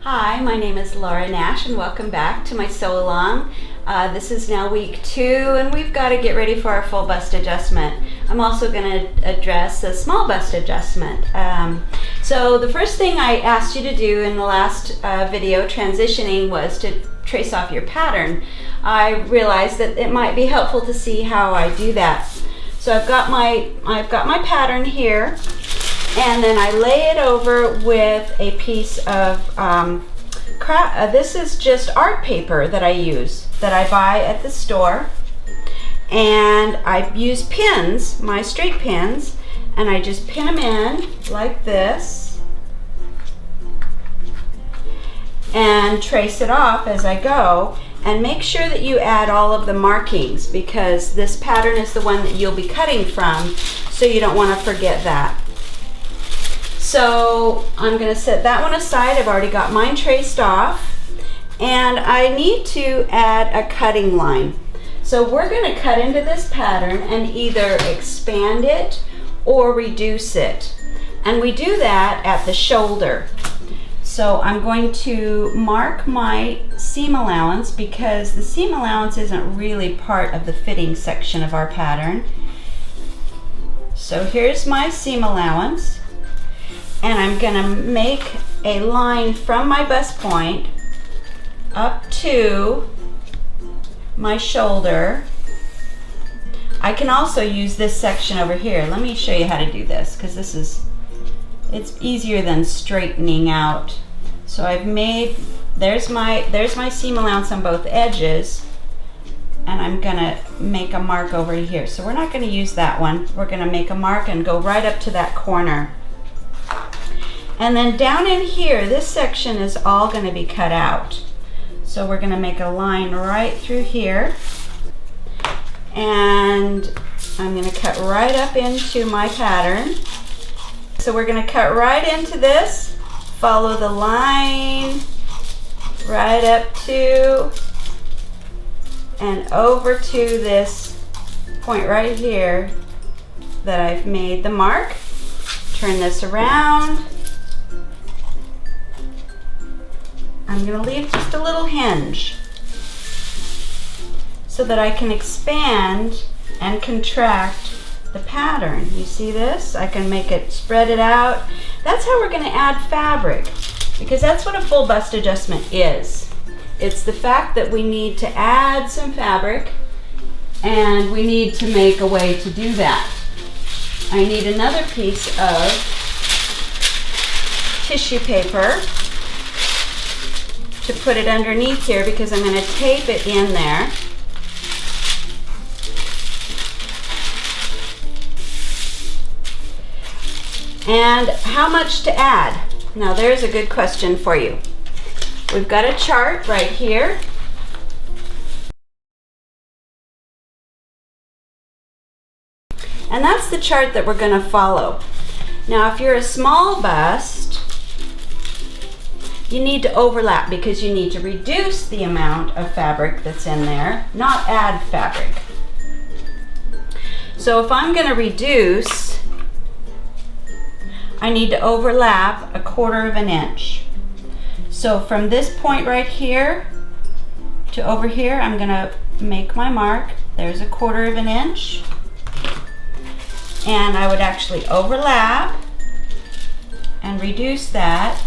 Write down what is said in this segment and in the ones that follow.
Hi, my name is Laura Nash and welcome back to my sew along. This is now week 2 and we've got to get ready for our full bust adjustment. I'm also going to address a small bust adjustment. So the first thing I asked you to do in the last video, transitioning, was to trace off your pattern. I realized that it might be helpful to see how I do that. So I've got my pattern here, and then I lay it over with a piece of this is just art paper that I use, that I buy at the store, and I use pins, my straight pins, and I just pin them in like this and trace it off as I go. And make sure that you add all of the markings, because this pattern is the one that you'll be cutting from, so you don't want to forget that. So I'm going to set that one aside. I've already got mine traced off, and I need to add a cutting line. So we're going to cut into this pattern and either expand it or reduce it, and we do that at the shoulder. So I'm going to mark my seam allowance, because the seam allowance isn't really part of the fitting section of our pattern. So here's my seam allowance, and I'm going to make a line from my bust point up to my shoulder. I can also use this section over here. Let me show you how to do this, because it's easier than straightening out. So I've made, there's my seam allowance on both edges, and I'm gonna make a mark over here. So we're not gonna use that one. We're gonna make a mark and go right up to that corner. And then down in here, this section is all gonna be cut out. So we're gonna make a line right through here, and I'm gonna cut right up into my pattern. So we're going to cut right into this, follow the line right up to and over to this point right here that I've made the mark. Turn this around. I'm going to leave just a little hinge so that I can expand and contract the pattern. You see this? I can make it, spread it out. That's how we're going to add fabric, because that's what a full bust adjustment is. It's the fact that we need to add some fabric, and we need to make a way to do that. I need another piece of tissue paper to put it underneath here, because I'm going to tape it in there. And how much to add? Now there's a good question for you. We've got a chart right here. And that's the chart that we're going to follow. Now if you're a small bust, you need to overlap, because you need to reduce the amount of fabric that's in there, not add fabric. So if I'm going to reduce, I need to overlap 1/4 of an inch. So from this point right here to over here, I'm going to make my mark. There's 1/4 of an inch. And I would actually overlap and reduce that.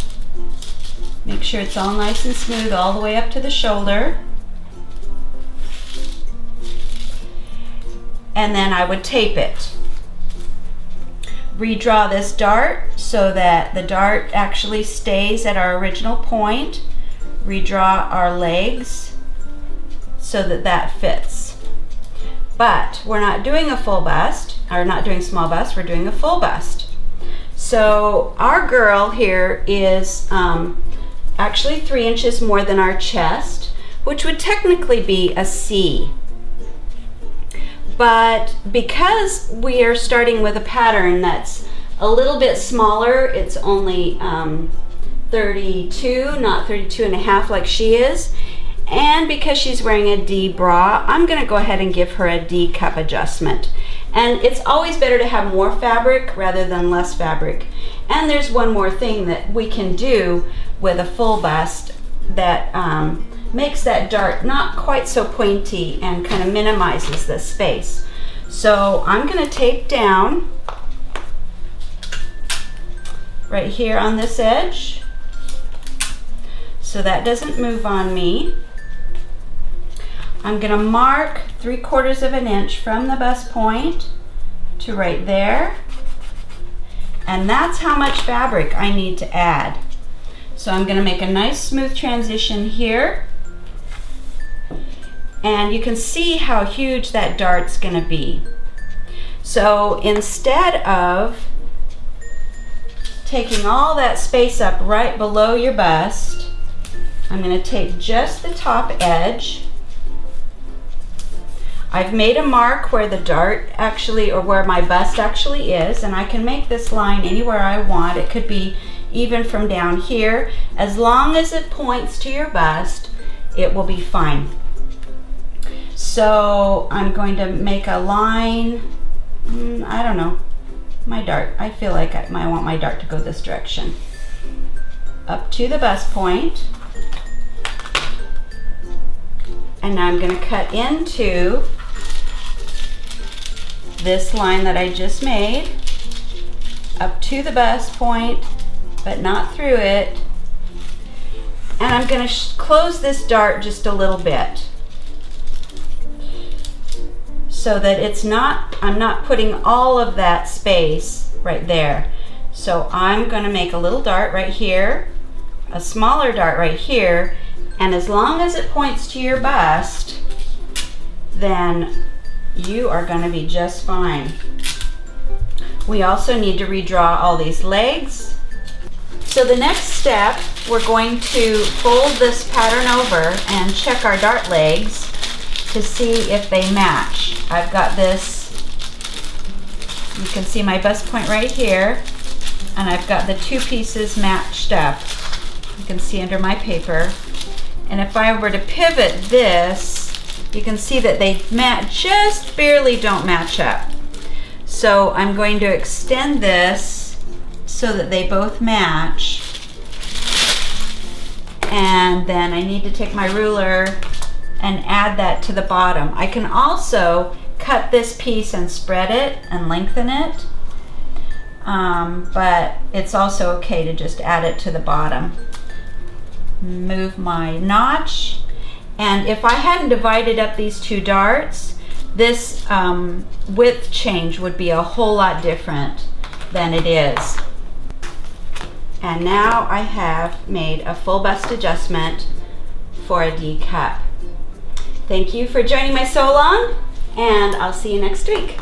Make sure it's all nice and smooth all the way up to the shoulder. And then I would tape it. Redraw this dart so that the dart actually stays at our original point. Redraw our legs so that that fits. But we're not doing a full bust, or not doing small bust, we're doing a full bust. So our girl here is actually 3 inches more than our chest, which would technically be a C. But because we are starting with a pattern that's a little bit smaller, it's only 32, not 32.5 like she is, and because she's wearing a D bra, I'm going to go ahead and give her a D cup adjustment. And it's always better to have more fabric rather than less fabric. And there's one more thing that we can do with a full bust that makes that dart not quite so pointy and kind of minimizes the space. So I'm going to tape down right here on this edge so that doesn't move on me. I'm going to mark 3/4 of an inch from the bust point to right there, and that's how much fabric I need to add. So I'm going to make a nice smooth transition here, and you can see how huge that dart's going to be. So instead of taking all that space up right below your bust, I'm going to take just the top edge. I've made a mark where the dart actually, or where my bust actually is, and I can make this line anywhere I want. It could be even from down here. As long as it points to your bust, it will be fine. So I'm going to make a line, I don't know, my dart. I feel like I want my dart to go this direction. Up to the bust point. And now I'm going to cut into this line that I just made, up to the bust point, but not through it. And I'm going to close this dart just a little bit so that I'm not putting all of that space right there. So I'm going to make a little dart right here, a smaller dart right here, and as long as it points to your bust, then you are going to be just fine. We also need to redraw all these legs. So the next step, we're going to fold this pattern over and check our dart legs to see if they match. I've got this, you can see my bust point right here, and I've got the two pieces matched up. You can see under my paper. And if I were to pivot this, you can see that they just barely don't match up. So I'm going to extend this so that they both match. And then I need to take my ruler and add that to the bottom. I can also cut this piece and spread it and lengthen it. But it's also okay to just add it to the bottom. Move my notch, and if I hadn't divided up these two darts, this width change would be a whole lot different than it is. And now I have made a full bust adjustment for a D cup. Thank you for joining my sew along, and I'll see you next week.